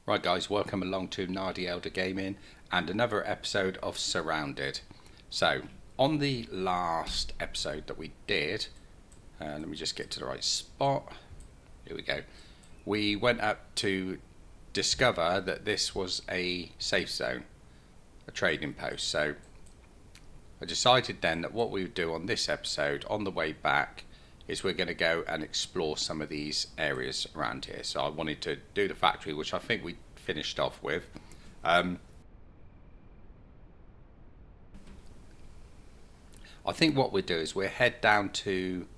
Right guys, welcome along to Nardi Elder Gaming and another episode of SurrounDead. So, on the last episode that we did, let me just get to the right spot. Here we go. We went up to discover that this was a safe zone, a trading post. So, I decided then that what we would do on this episode, on the way back, is we're going to go and explore some of these areas around here. So I wanted to do the factory, which I think we finished off with. I think what we'll do is we'll head down to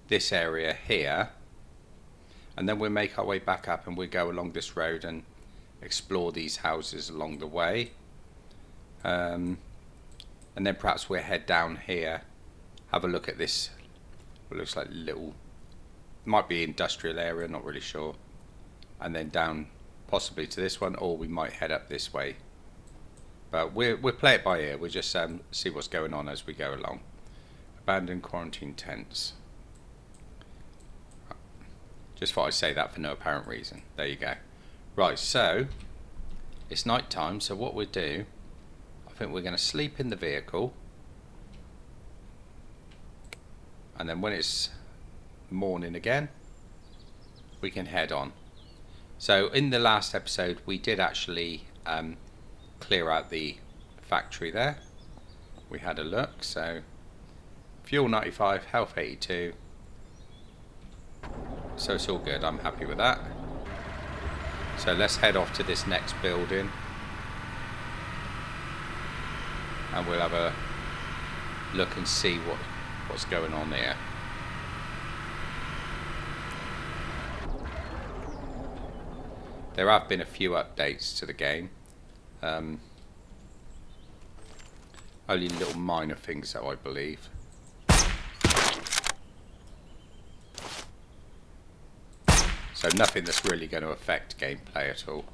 this area here, and then we'll make our way back up and we'll go along this road and explore these houses along the way. And then perhaps we'll head down here, have a look at this. It looks like little, might be industrial area, not really sure, and then down possibly to this one, or we might head up this way, but we'll play it by ear. We'll just see what's going on as we go along. Abandoned quarantine tents. Just thought I'd say that for no apparent reason. There you go. Right, so it's night time, so what we'll do, I think we're going to sleep in the vehicle, and then when it's morning again, we can head on. So in the last episode we did actually clear out the factory there. We had a look, so fuel 95, health 82, so it's all good. I'm happy with that. So let's head off to this next building and we'll have a look and see what's going on here. There have been a few updates to the game. Only little minor things though, I believe. So nothing that's really going to affect gameplay at all.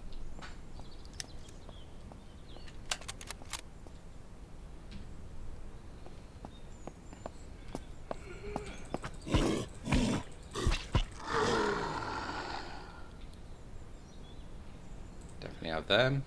Have them.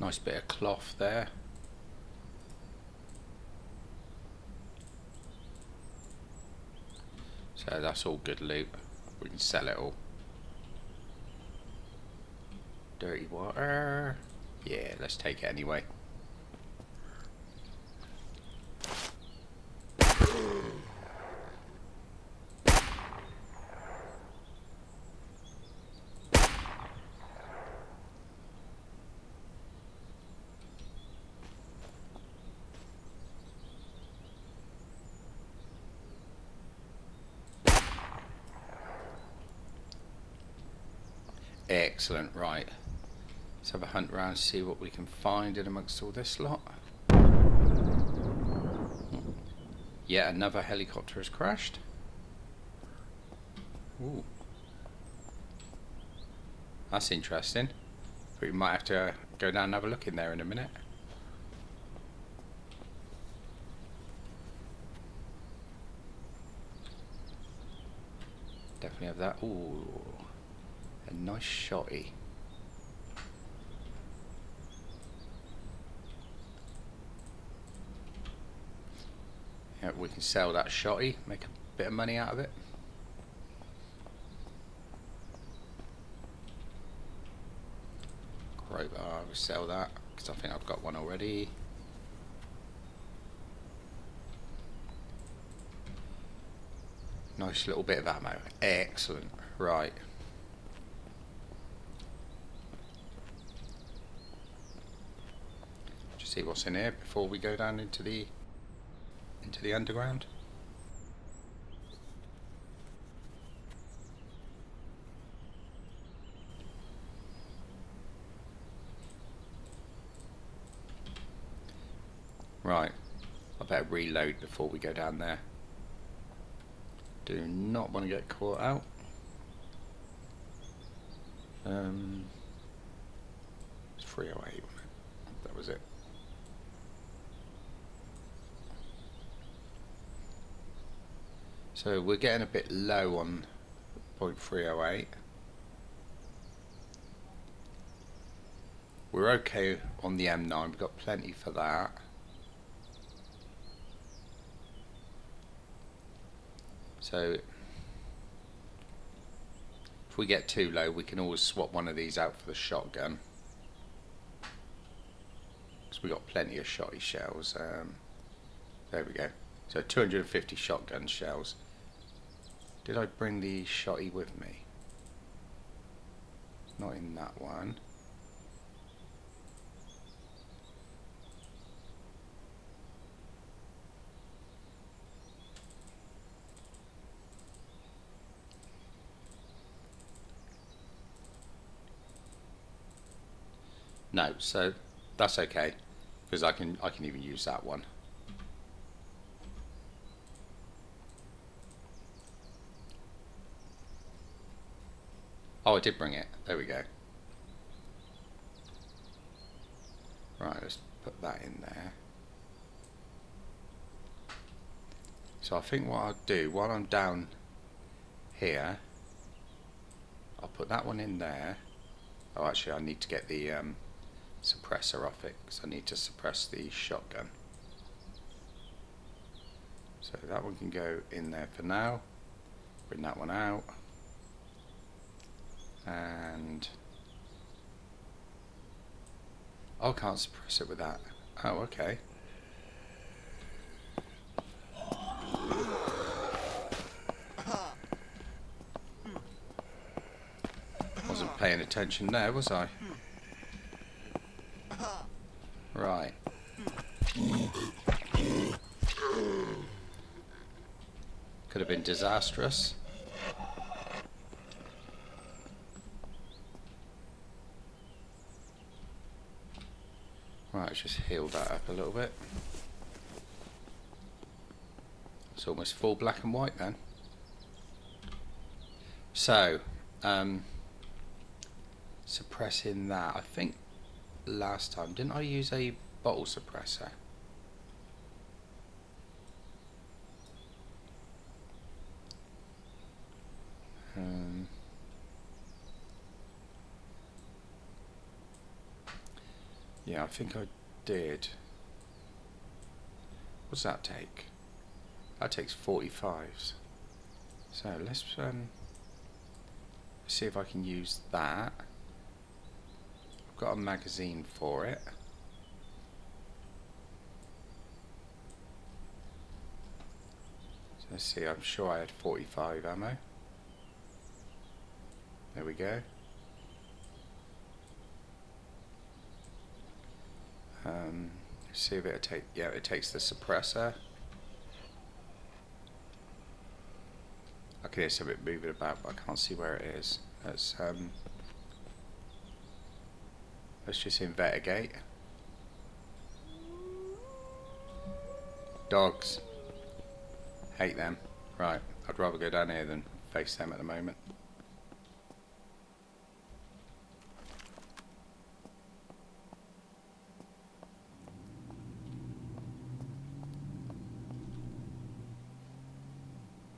Nice bit of cloth there. So that's all good loot. We can sell it all. Dirty water. Yeah, let's take it anyway. Excellent, right. Let's have a hunt around, see what we can find in amongst all this lot. Yet another helicopter has crashed. Ooh. That's interesting. We might have to go down and have a look in there in a minute. Definitely have that. Ooh. A nice shotty. Yeah, we can sell that shotty, make a bit of money out of it. Crowbar, we'll sell that because I think I've got one already. Nice little bit of ammo. Excellent. Right. See what's in here before we go down into the underground. Right, I better reload before we go down there. Do not want to get caught out. It's 308, wasn't it? That was it. So we're getting a bit low on .308. We're okay on the M9, we've got plenty for that. So if we get too low, we can always swap one of these out for the shotgun. Because we've got plenty of shotty shells. There we go. So 250 shotgun shells. Did I bring the shotty with me? It's not in that one. No, so that's okay because I can even use that one. Oh, I did bring it. There we go. Right, let's put that in there. So I think what I'll do while I'm down here, I'll put that one in there. Oh, actually, I need to get the suppressor off it because I need to suppress the shotgun. So that one can go in there for now. Bring that one out. And oh, I can't suppress it with that. Oh, okay. Wasn't paying attention there, was I? Right. Could have been disastrous. Right, let's just heal that up a little bit. It's almost full black and white then. So, suppressing that. I think last time, didn't I use a bottle suppressor? Yeah, I think I did. What's that take? That takes 45s. So let's see if I can use that. I've got a magazine for it. So let's see, I'm sure I had 45 ammo. There we go. See if it'll take, yeah, it takes the suppressor. I can hear something moving about, but I can't see where it is. Let's just investigate. Dogs. Hate them. Right, I'd rather go down here than face them at the moment.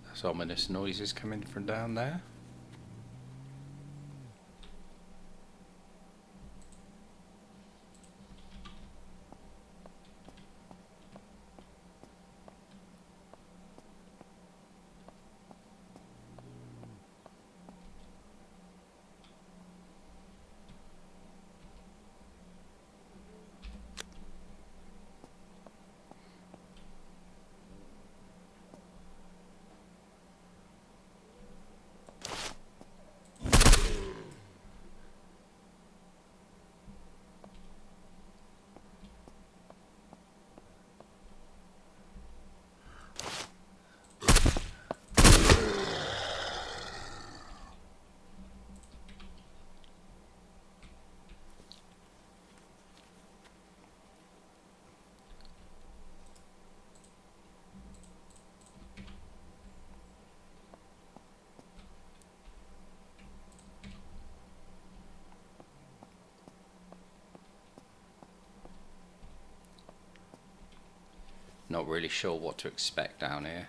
There's ominous noises coming from down there. Not really sure what to expect down here.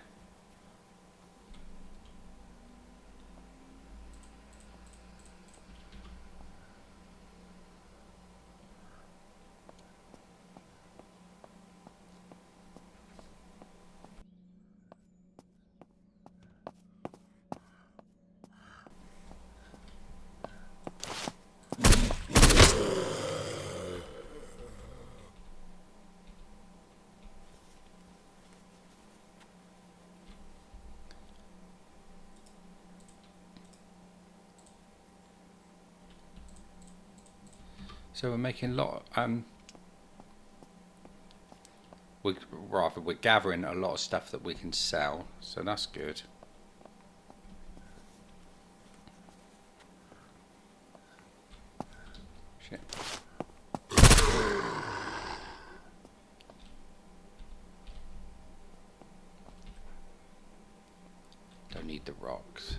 So we're making a lot. We're gathering a lot of stuff that we can sell, so that's good. Shit. Don't need the rocks.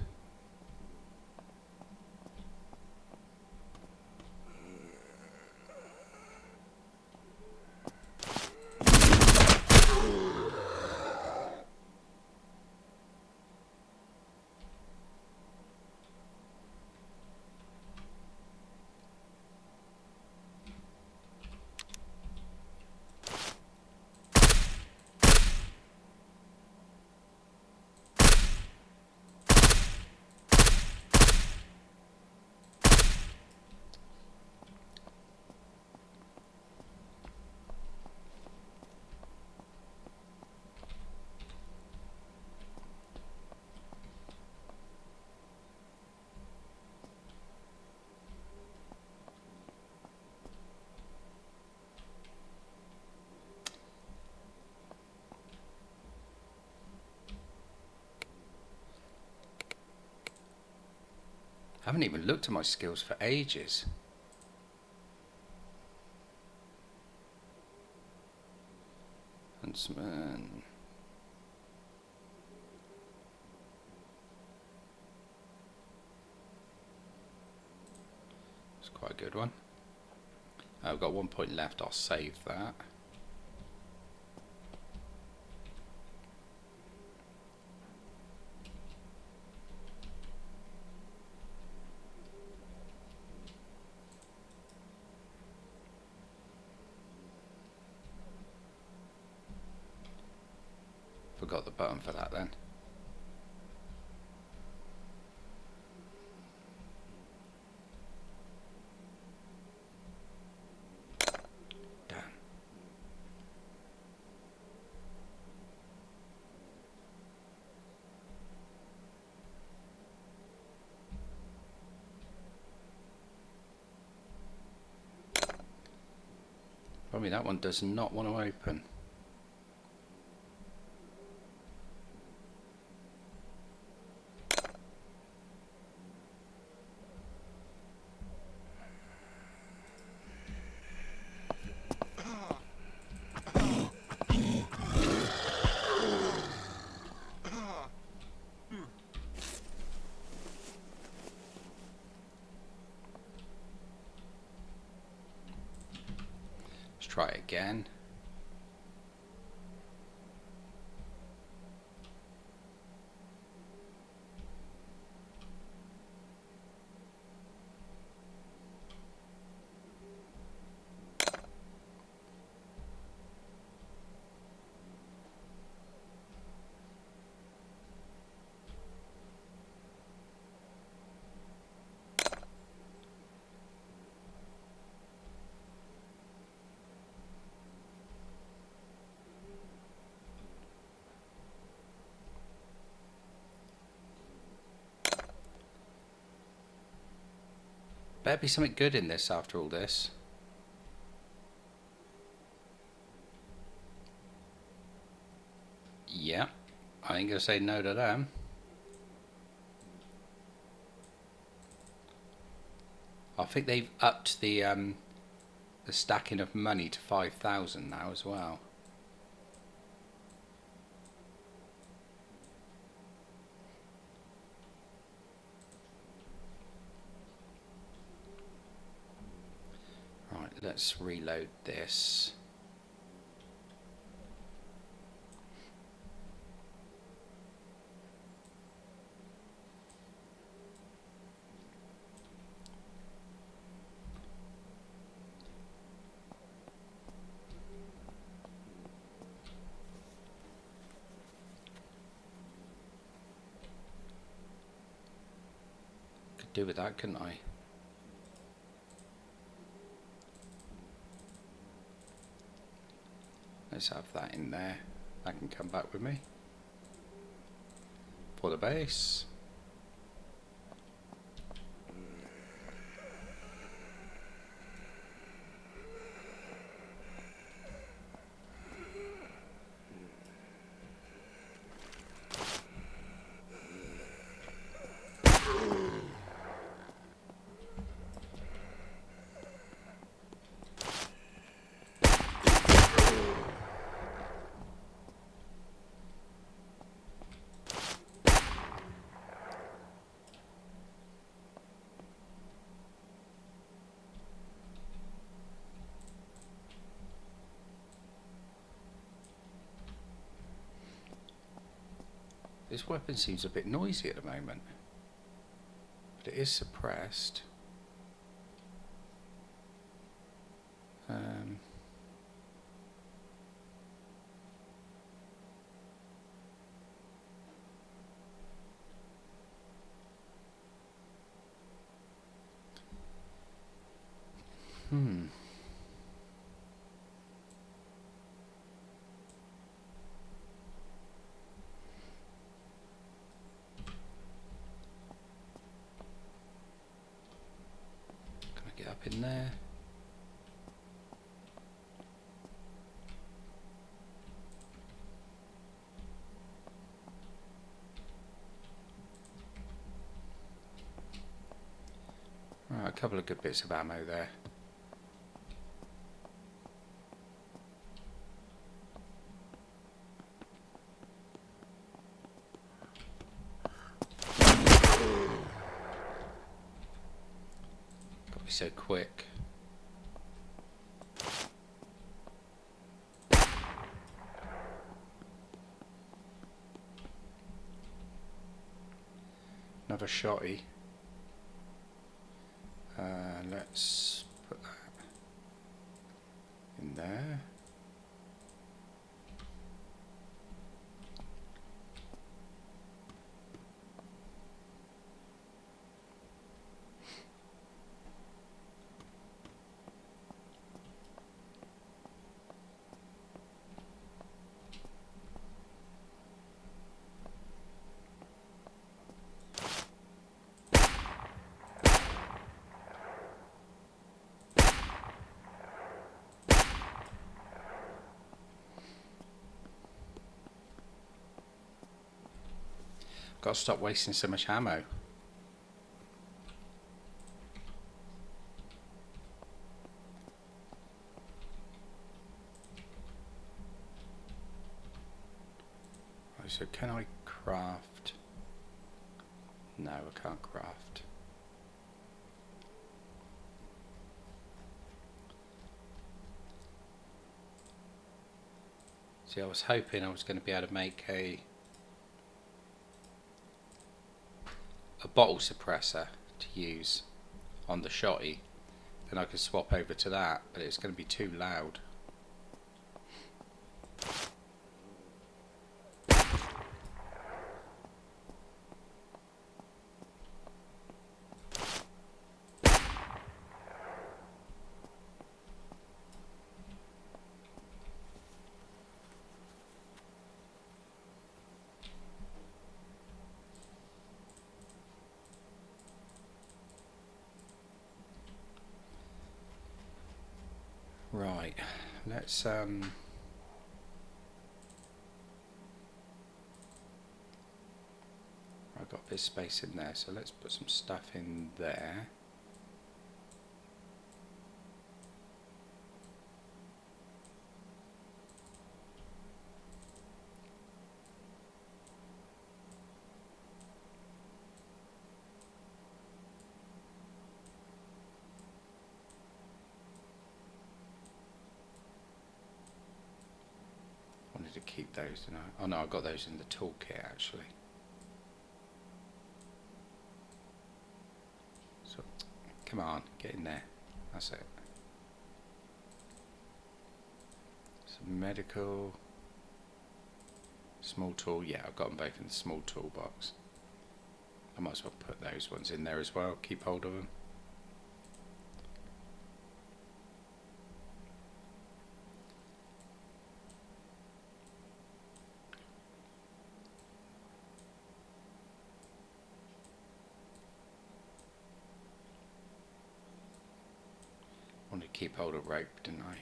I haven't even looked at my skills for ages. Huntsman. It's quite a good one. I've got 1 point left, I'll save that. Forgot the button for that then. Damn. Probably that one does not want to open. Try it again. Better be something good in this after all this. Yeah, I ain't gonna say no to them. I think they've upped the stacking of money to 5,000 now as well. Right, let's reload this. do with that, couldn't I? Let's have that in there. That can come back with me for the base. This weapon seems a bit noisy at the moment, but it is suppressed. Can I get up in there? Right, a couple of good bits of ammo there. Got to be so quick. Another shotty. Let's put that in there. Got to stop wasting so much ammo. Right, so can I craft? No, I can't craft. See, I was hoping I was going to be able to make a bottle suppressor to use on the shotty, then I could swap over to that, but it's going to be too loud. Right, let's I've got a bit of space in there, so let's put some stuff in there. To keep those, didn't I? Oh no, I got those in the toolkit actually. So, come on, get in there. That's it. Some medical, small tool. Yeah, I've got them both in the small toolbox. I might as well put those ones in there as well, keep hold of them. I wanted to keep hold of rope, didn't I?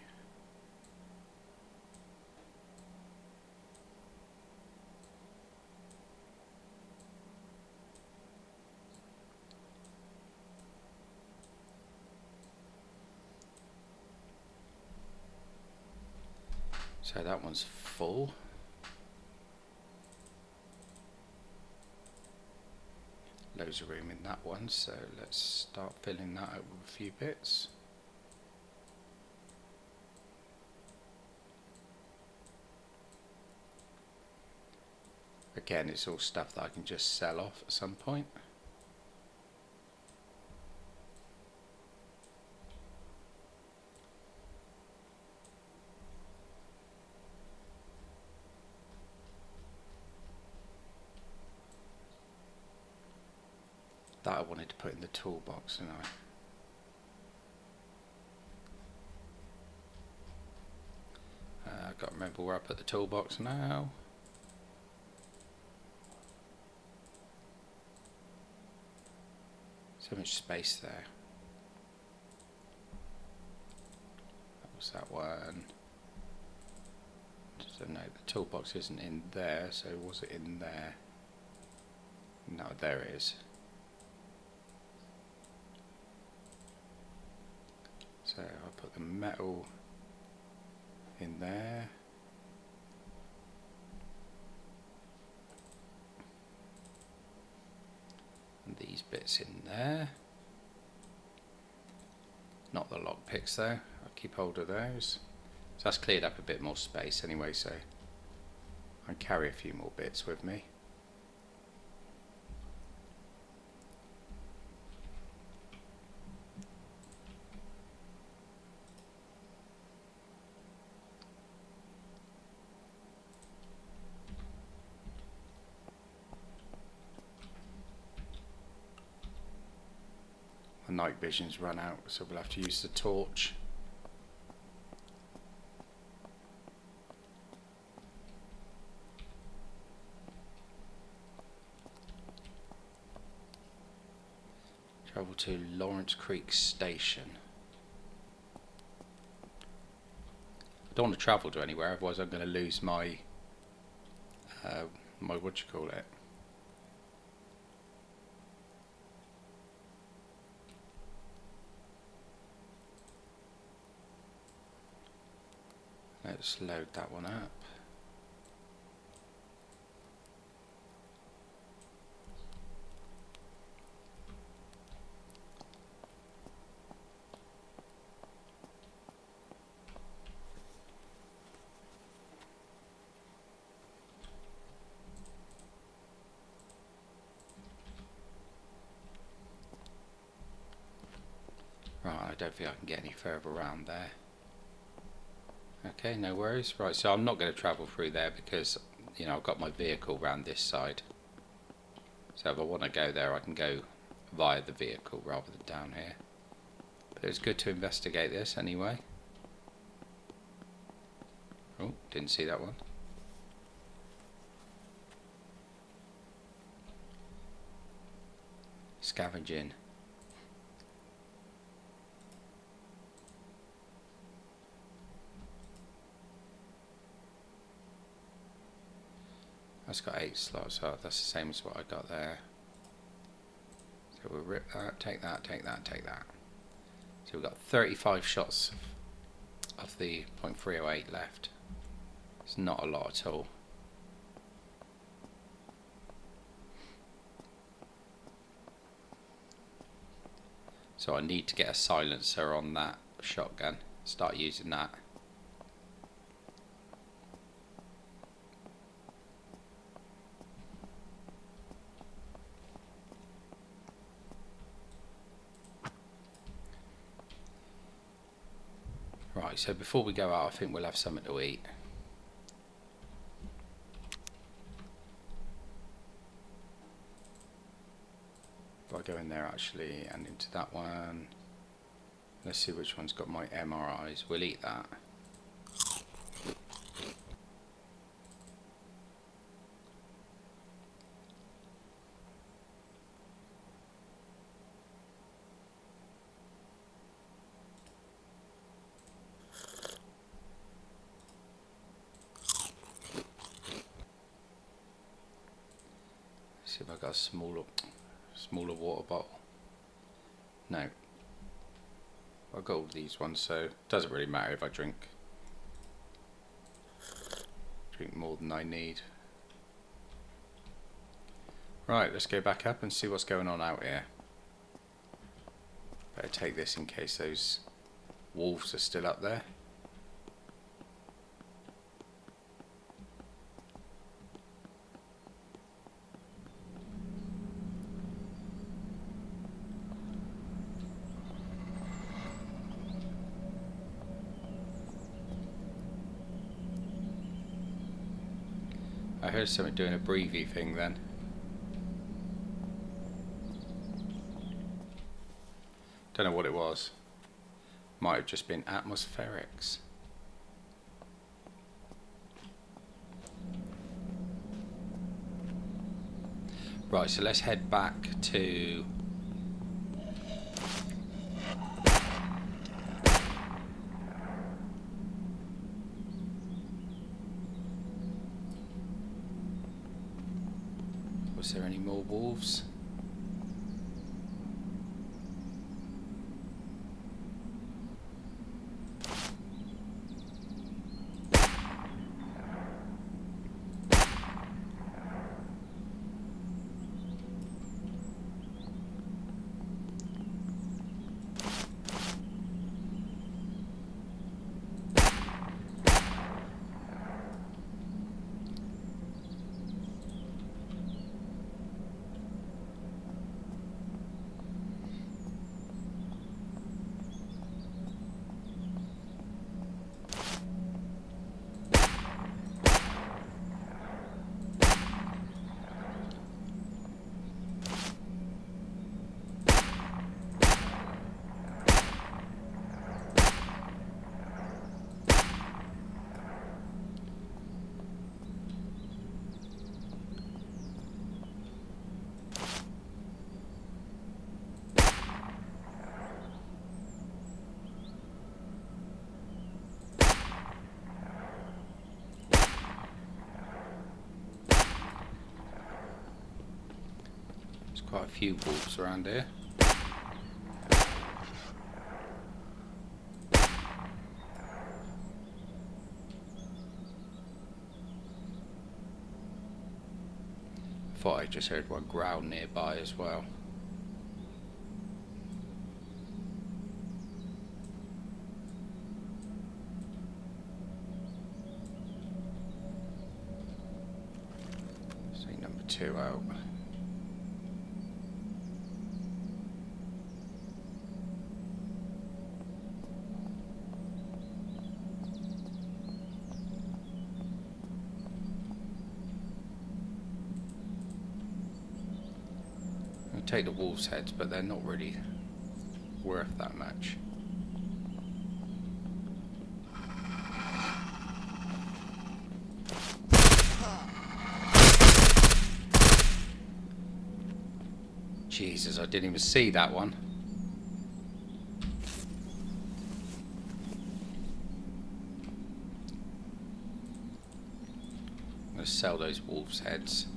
So that one's full. Loads of room in that one, so let's start filling that up with a few bits. Again, it's all stuff that I can just sell off at some point. That I wanted to put in the toolbox, didn't I? I've got to remember where I put the toolbox now. So much space there. That was that one. So no, the toolbox isn't in there, so was it in there? No, there it is. So I'll put the metal in there. And these bits in there. Not the lock picks though, I'll keep hold of those. So that's cleared up a bit more space anyway, so I can carry a few more bits with me. The night vision's run out, so we'll have to use the torch. Travel to Lawrence Creek Station. I don't want to travel to anywhere, otherwise I'm going to lose my what you call it. Let's load that one up. Right, I don't think I can get any further around there. Okay, no worries. Right, so I'm not going to travel through there because, you know, I've got my vehicle around this side. So if I want to go there, I can go via the vehicle rather than down here. But it's good to investigate this anyway. Oh, didn't see that one. Scavenging. That's got 8 slots, so that's the same as what I got there. So we'll rip that, take that, take that, take that. So we've got 35 shots of the .308 left. It's not a lot at all. So I need to get a silencer on that shotgun. Start using that. Right, so before we go out, I think we'll have something to eat. I go in there actually and into that one, let's see which one's got my MRIs. We'll eat that. See if I got a smaller water bottle. No. I've got all these ones, so it doesn't really matter if I drink more than I need. Right, let's go back up and see what's going on out here. Better take this in case those wolves are still up there. I heard something doing a breathy thing then. Don't know what it was. Might have just been atmospherics. Right, so let's head back to... Was there any more wolves? Quite a few wolves around here. Thought I just heard one growl nearby as well. See number 2 out. Take the wolves' heads, but they're not really worth that much. Jesus, I didn't even see that one. I'm going to sell those wolves' heads.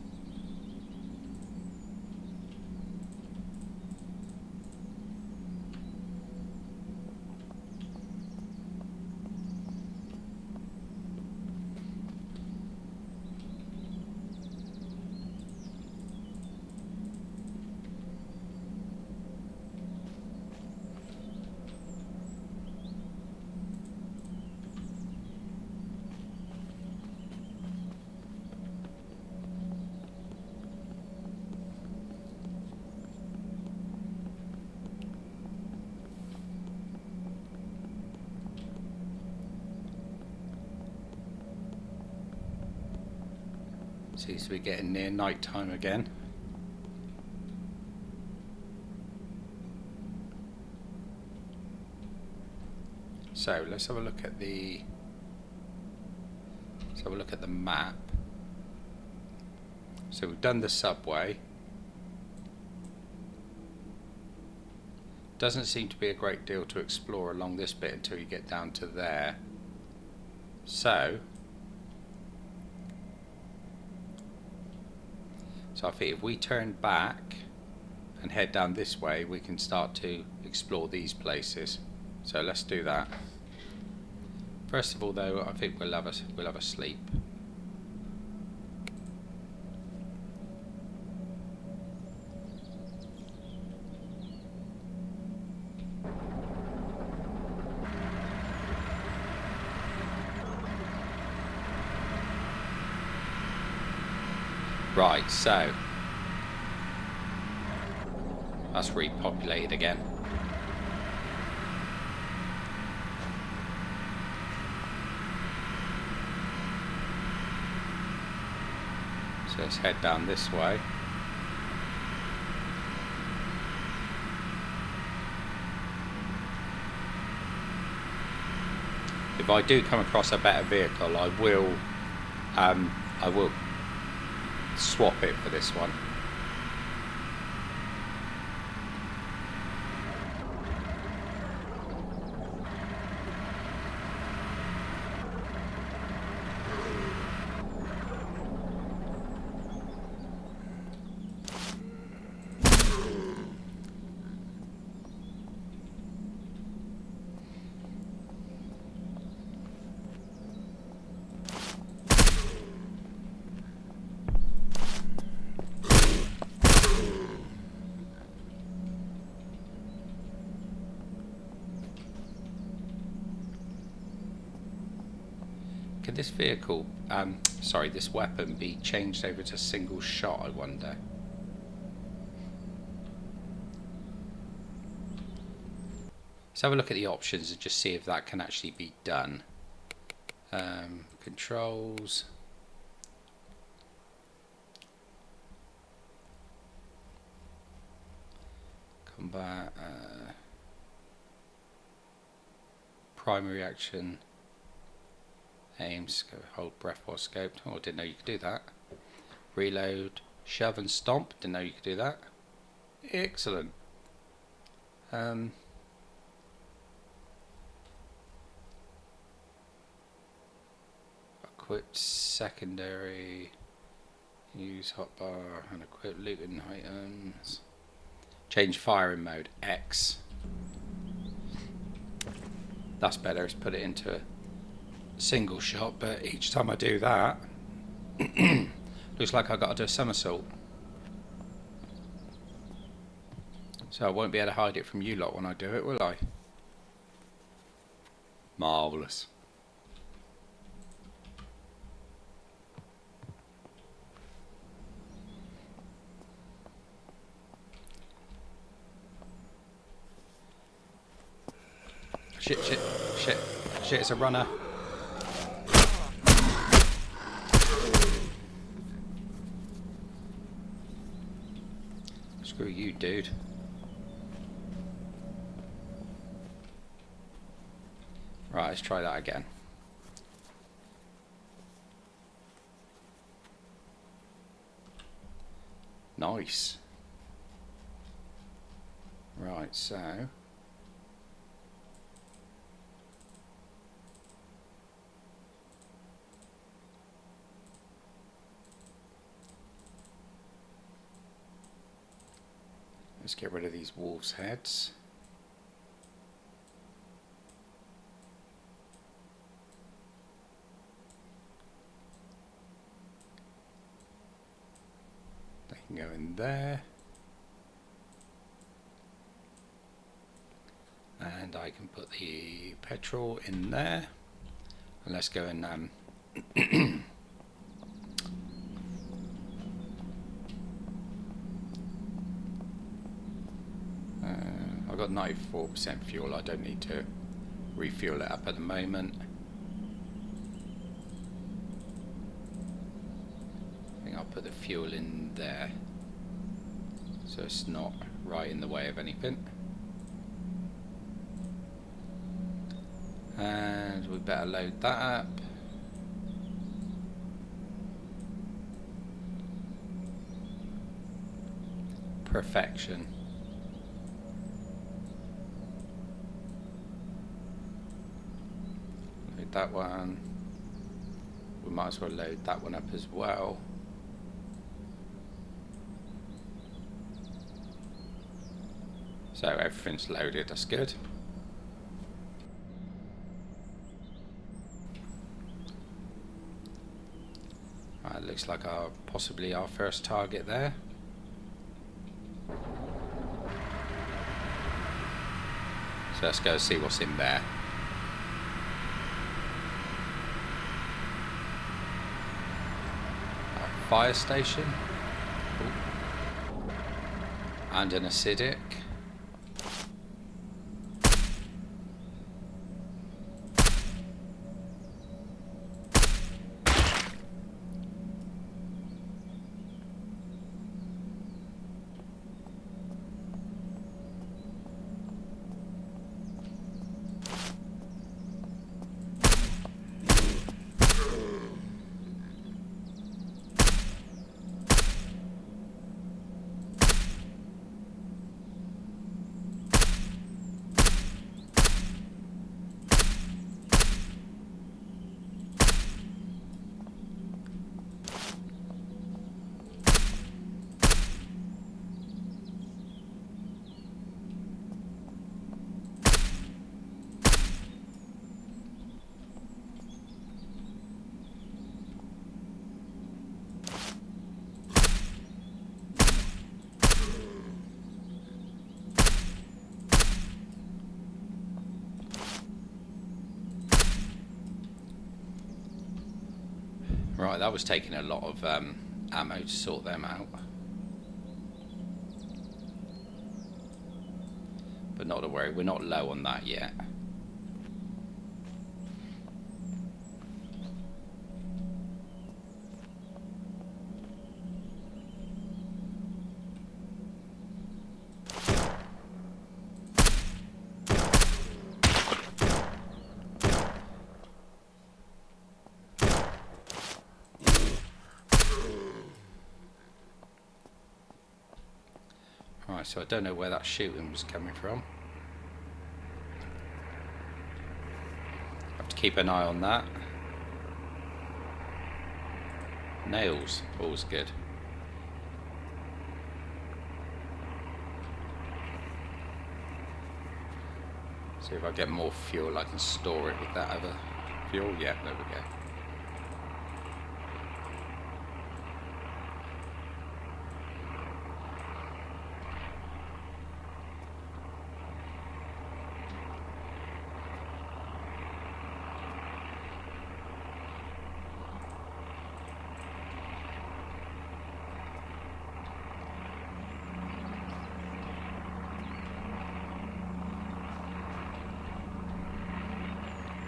Seems to be getting near night time again. So let's have a look at the map. So we've done the subway. Doesn't seem to be a great deal to explore along this bit until you get down to there. So I think if we turn back and head down this way, we can start to explore these places. So let's do that. First of all, though, I think we'll have a sleep. Right, so that's repopulated again. So let's head down this way. If I do come across a better vehicle, I will swap it for this one. Could this vehicle, this weapon be changed over to single shot, I wonder? Let's have a look at the options and just see if that can actually be done. Controls. Combat. Primary action. Aim, scope, hold breath while scoped. Oh, I didn't know you could do that. Reload, shove and stomp. Didn't know you could do that. Excellent. Equip secondary. Use hotbar and equip looting items. Change firing mode. X. That's better. Let's put it into a single shot, but each time I do that looks like I've got to do a somersault, so I won't be able to hide it from you lot when I do it, will I? Marvellous. Shit, it's a runner. Screw you, dude. Right, let's try that again. Nice. Right, so let's get rid of these wolves' heads. They can go in there. And I can put the petrol in there. And let's go and I've got 94% fuel. I don't need to refuel it up at the moment. I think I'll put the fuel in there so it's not right in the way of anything. And we better load that up. Perfection. Load that one. We might as well load that one up as well. So everything's loaded, that's good. Right, looks like possibly our first target there. So let's go see what's in there. A fire station. Ooh. And an acidic. Right, that was taking a lot of ammo to sort them out. But not to worry, we're not low on that yet. Right, so I don't know where that shooting was coming from. Have to keep an eye on that. Nails, always good. See if I get more fuel, I can store it with that other fuel. Yeah, there we go.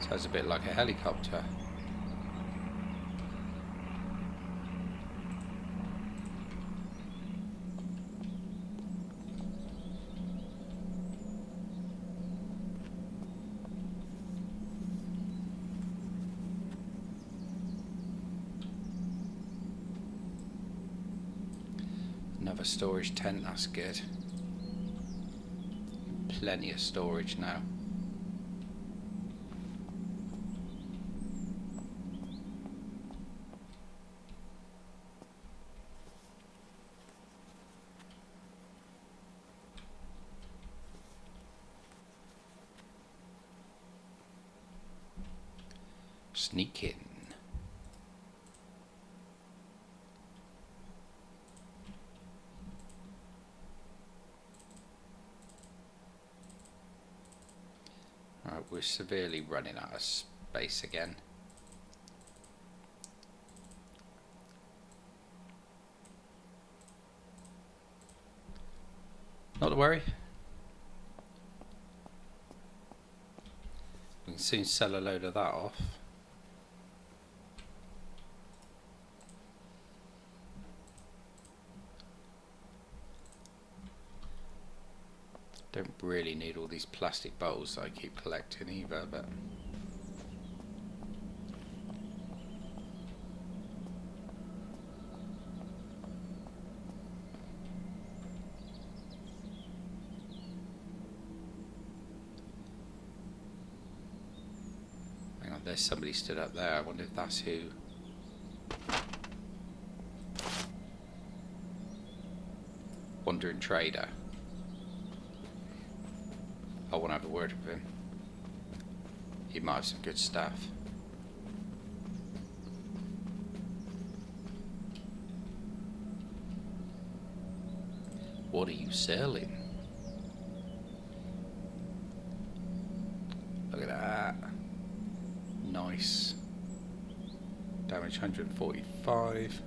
Sounds a bit like a helicopter. Another storage tent, that's good. Plenty of storage now. Sneak in. Right, we're severely running out of space again. Not to worry. We can soon sell a load of that off. Don't really need all these plastic bottles that I keep collecting either, but there's somebody stood up there. I wonder if that's who. Wandering trader. I want to have a word with him. He might have some good stuff. What are you selling? Look at that. Nice. Damage 145.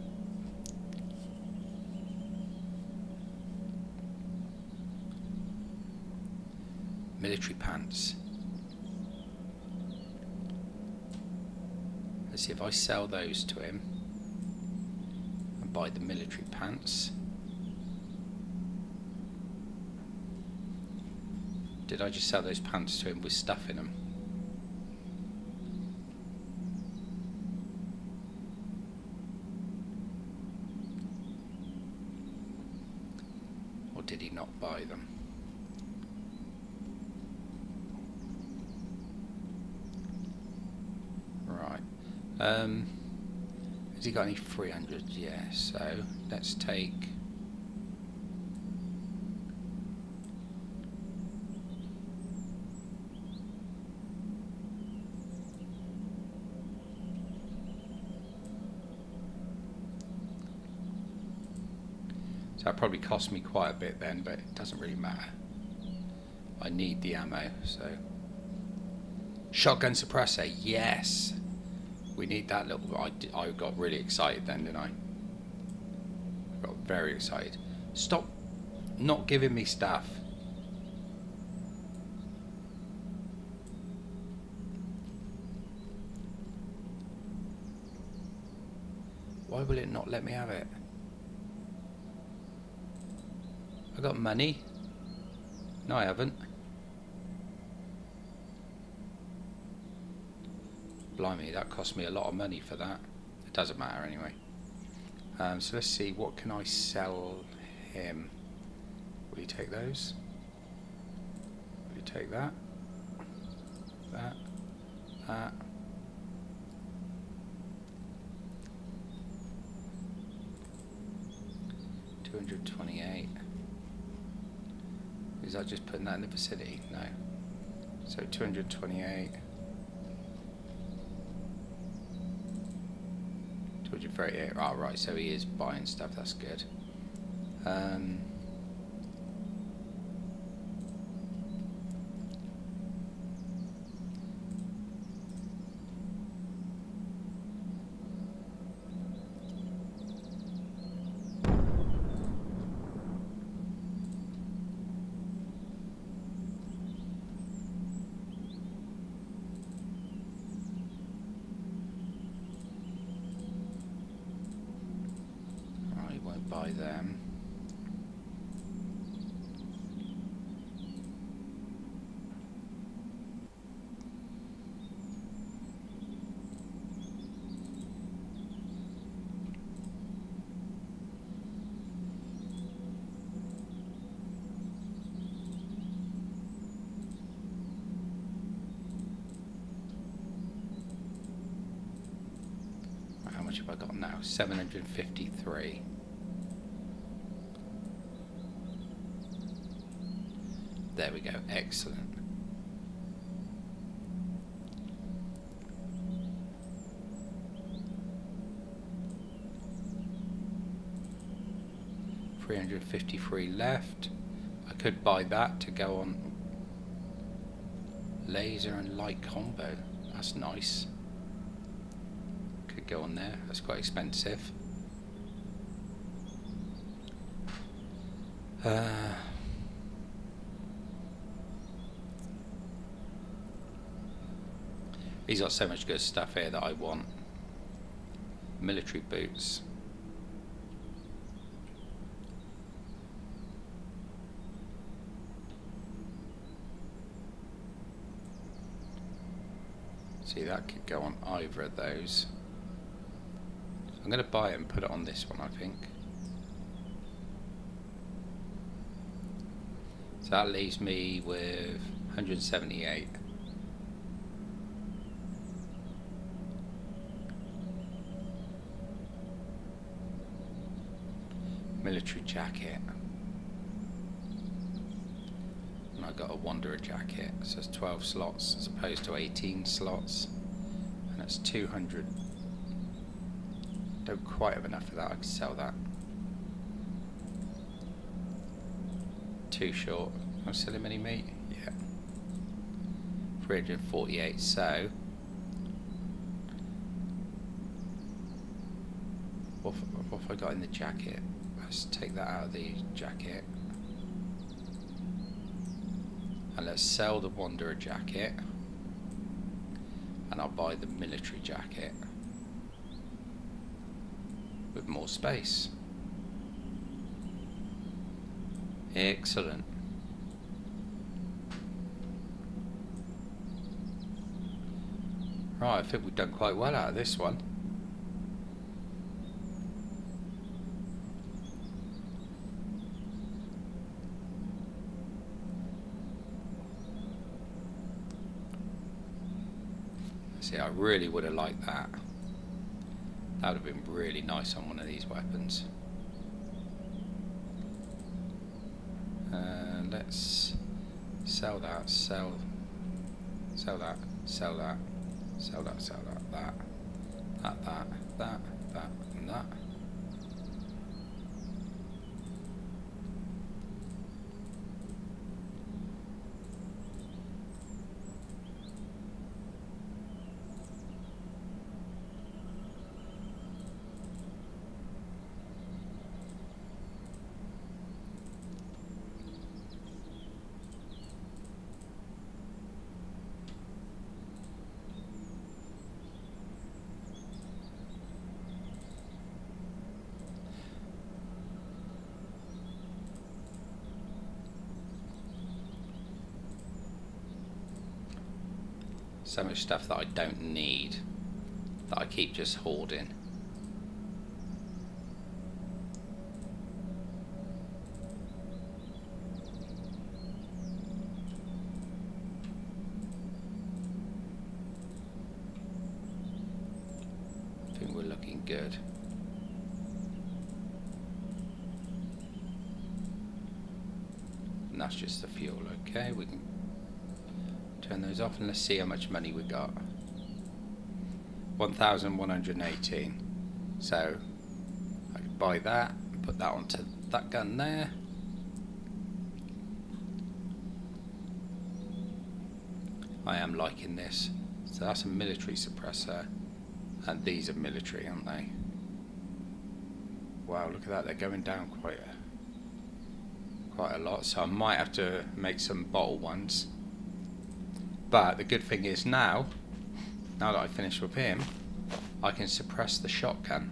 Military pants. Let's see if I sell those to him and buy the military pants. Did I just sell those pants to him with stuff in them? Or did he not buy them? Right. Has he got any 300? Yeah, so let's take... That probably cost me quite a bit then, but it doesn't really matter. I need the ammo, so... Shotgun suppressor, yes! We need that little... I got really excited then, didn't I? I got very excited. Stop not giving me stuff. Why will it not let me have it? I got money. No, I haven't. Blimey, that cost me a lot of money for that. It doesn't matter anyway. So let's see, what can I sell him? Will you take those? Will you take that? That? That? $228. Is that just putting that in the vicinity? No. So 228. 238. Oh, right, so he is buying stuff, that's good. Buy them. How much have I got now? 753. There we go, excellent. $353 left. I could buy that to go on laser and light combo. That's nice. Could go on there. That's quite expensive. He's got so much good stuff here that I want. Military boots. See, that could go on either of those. I'm going to buy it and put it on this one, I think. So that leaves me with 178. Military jacket. And I got a wanderer jacket. So it's 12 slots as opposed to 18 slots. And that's 200. Don't quite have enough of that. I can sell that. Too short. Am I selling any meat? Yeah. 348. So what have I got in the jacket? Let's take that out of the jacket. And let's sell the wanderer jacket. And I'll buy the military jacket. With more space. Excellent. Right, I think we've done quite well out of this one. See, I really would have liked that. That would have been really nice on one of these weapons. Let's sell that, sell that, sell that, sell that, that, and that. So much stuff that I don't need, that I keep just hoarding. I think we're looking good. And that's just the fuel. Okay, we can turn those off and let's see how much money we got. 1,118. So I could buy that and put that onto that gun there. I am liking this. So that's a military suppressor, and these are military, aren't they? Wow, look at that, they're going down quite a lot. So I might have to make some bottle ones. But the good thing is now that I finished with him, I can suppress the shotgun.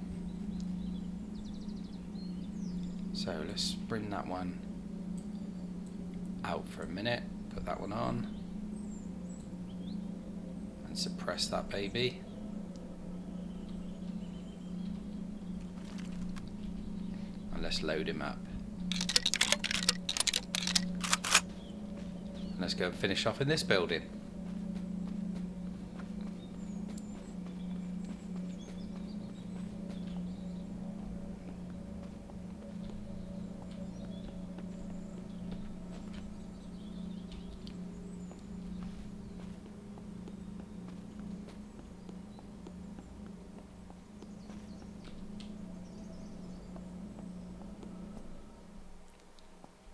So let's bring that one out for a minute, put that one on, and suppress that baby. And let's load him up. And let's go and finish off in this building.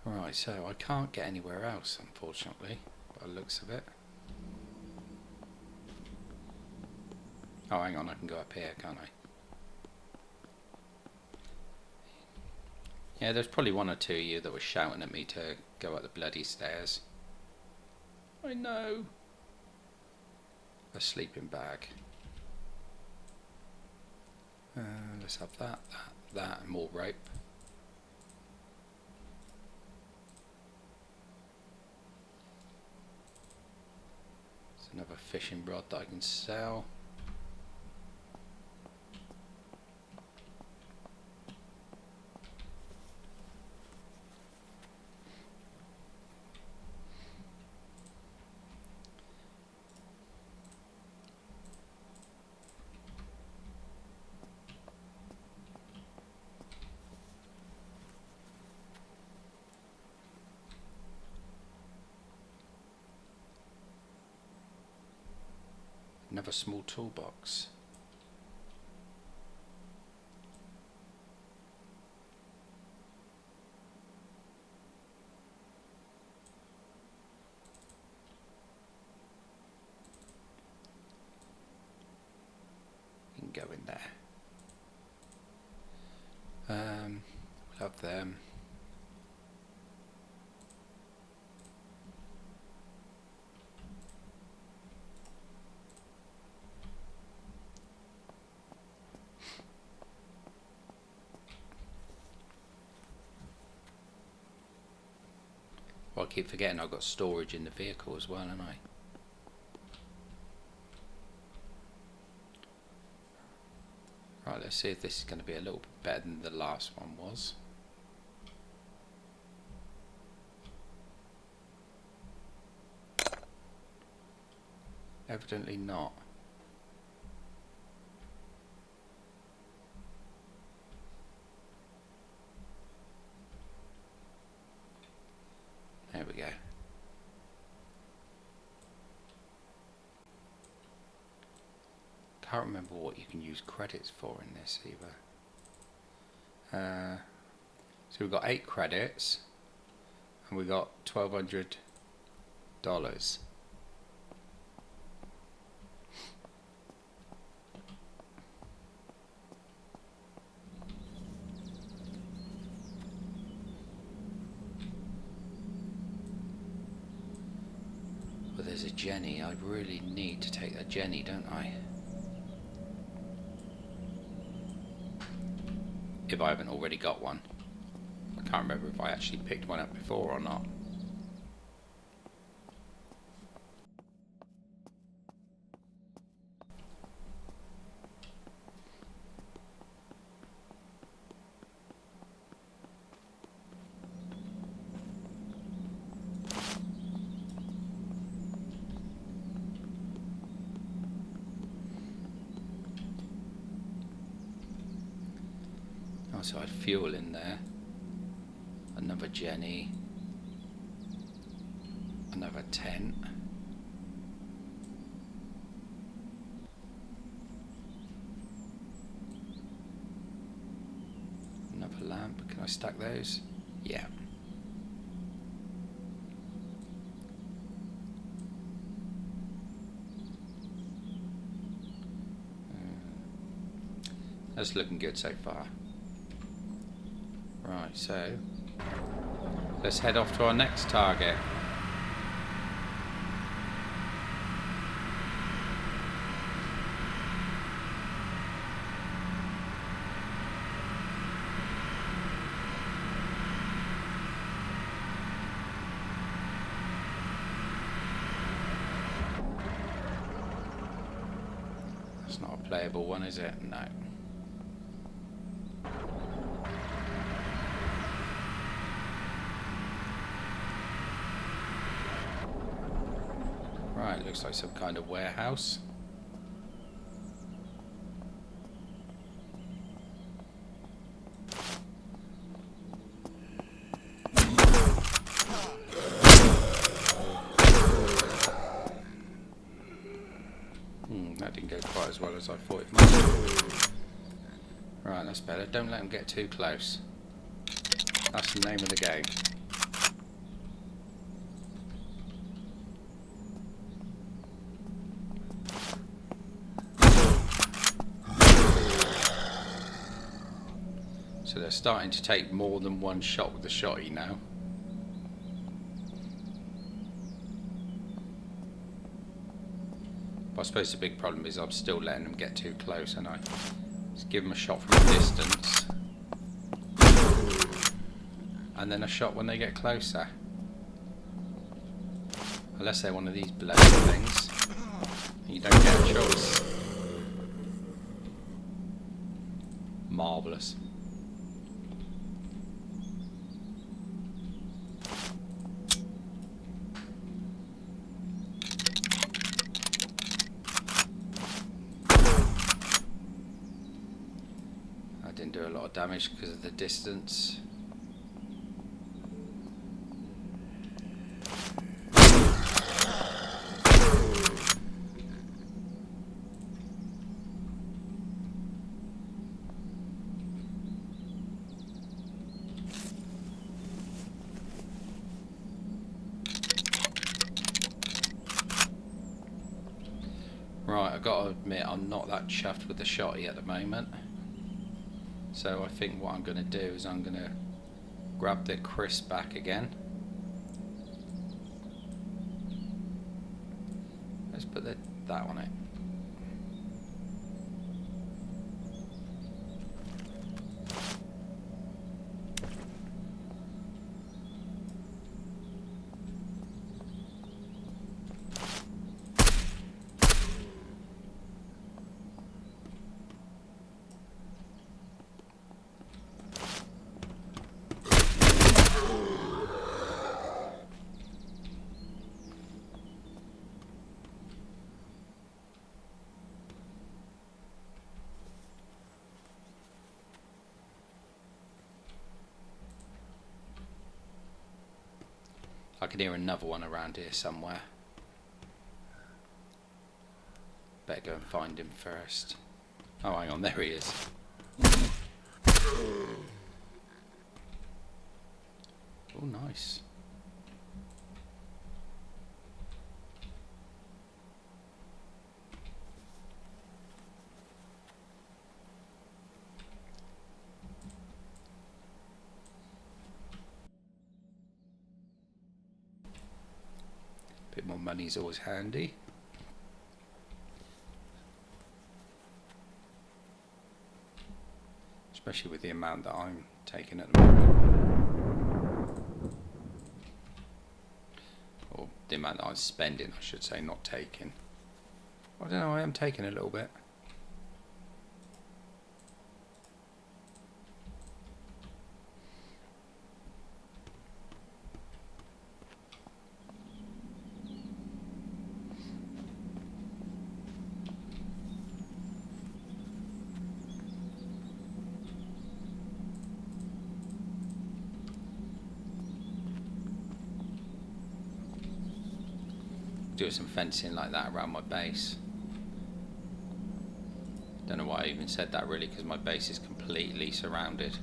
Right, so I can't get anywhere else, unfortunately, by the looks of it. Oh, hang on, I can go up here, can't I? Yeah, there's probably one or two of you that were shouting at me to go up the bloody stairs. I know. A sleeping bag. Let's have that, and more rope. Another fishing rod that I can sell. another small toolbox. You can go in there. We'll have them. Well, I keep forgetting I've got storage in the vehicle as well, haven't I? Right, let's see if this is going to be a little bit better than the last one was. Evidently not. There we go. Can't remember what you can use credits for in this either. So we've got 8 credits and we got $1,200. But there's a Jenny. I really need to take a Jenny, don't I? If I haven't already got one. I can't remember if I actually picked one up before or not. So I had fuel in there, another Jenny, another tent, another lamp. Can I stack those? Yeah. That's looking good so far. Right, so let's head off to our next target. That's not a playable one, is it? No. Right, looks like some kind of warehouse. That didn't go quite as well as I thought it might. Right, that's better. Don't let them get too close. That's the name of the game. So they're starting to take more than one shot with the shotty now. But I suppose the big problem is I'm still letting them get too close, and I just give them a shot from a distance, and then a shot when they get closer. Unless they're one of these bloody things, you don't get a choice. Marvellous. Didn't do a lot of damage because of the distance. got to admit, I'm not that chuffed with the shotty at the moment. So I think what I'm going to do is I'm going to grab the crisp back again. Let's put that on it. I can hear another one around here somewhere. Better go and find him first. Oh, hang on, there he is. Oh, nice. Bit more money's always handy. Especially with the amount that I'm taking at the moment. Or the amount that I'm spending, I should say, not taking. I don't know, I am taking a little bit. Do some fencing like that around my base. Don't know why I even said that really, because my base is completely surrounded.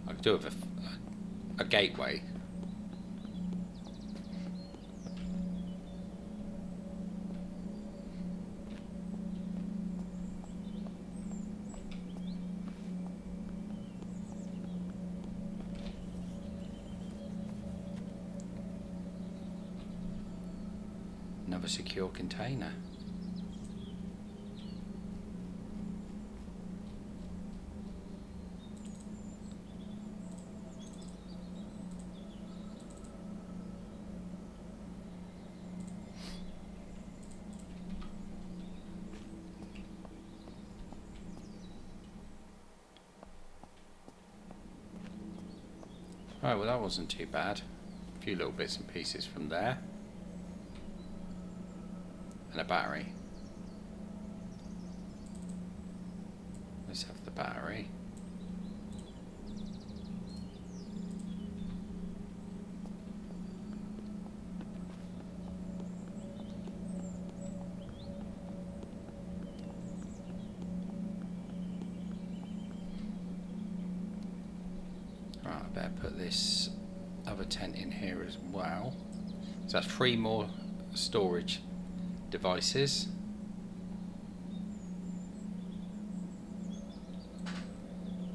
I could do it with a gateway. Another secure container. Right, well that wasn't too bad. A few little bits and pieces from there. And a battery. Let's have the battery. Right, I better put this other tent in here as well. So that's 3 more storage devices.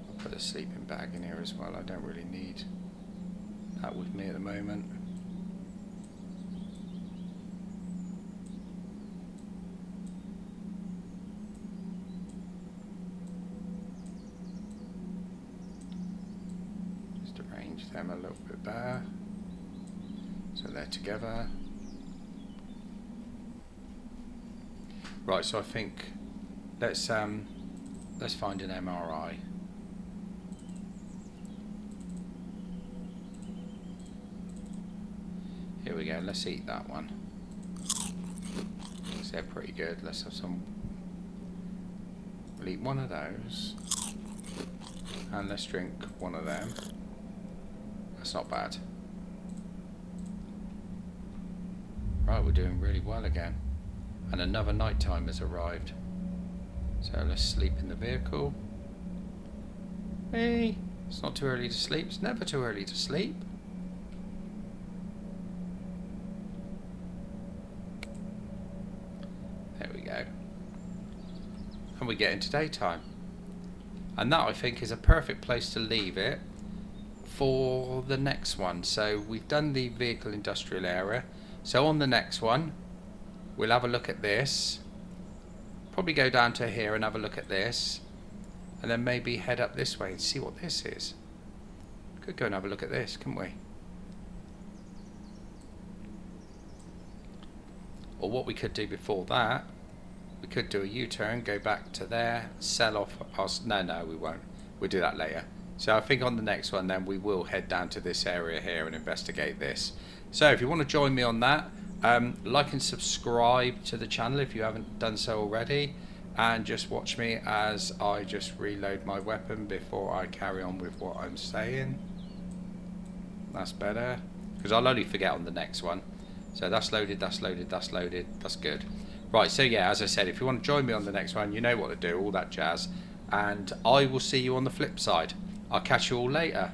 I'll put a sleeping bag in here as well. I don't really need that with me at the moment. Just arrange them a little bit better so they're together. Right, so I think let's find an MRI. Here we go. Let's eat that one. They're pretty good. Let's have some. We'll eat one of those, and let's drink one of them. That's not bad. Right, we're doing really well again. And another night time has arrived. So let's sleep in the vehicle. Hey, it's not too early to sleep. It's never too early to sleep. There we go. we get into daytime. And that, I think, is a perfect place to leave it for the next one. So we've done the vehicle industrial area. So on the next one, we'll have a look at this. Probably go down to here and have a look at this. And then maybe head up this way and see what this is. Could go and have a look at this, couldn't we? Or what we could do before that, we could do a U-turn, go back to there, sell off our... No, we won't. We'll do that later. So I think on the next one then we will head down to this area here and investigate this. So if you want to join me on that, like and subscribe to the channel if you haven't done so already. And just watch me as I just reload my weapon before I carry on with what I'm saying. That's better. Because I'll only forget on the next one. So that's loaded, that's loaded, that's loaded. That's good. Right, so yeah, as I said, if you want to join me on the next one, you know what to do, all that jazz. And I will see you on the flip side. I'll catch you all later.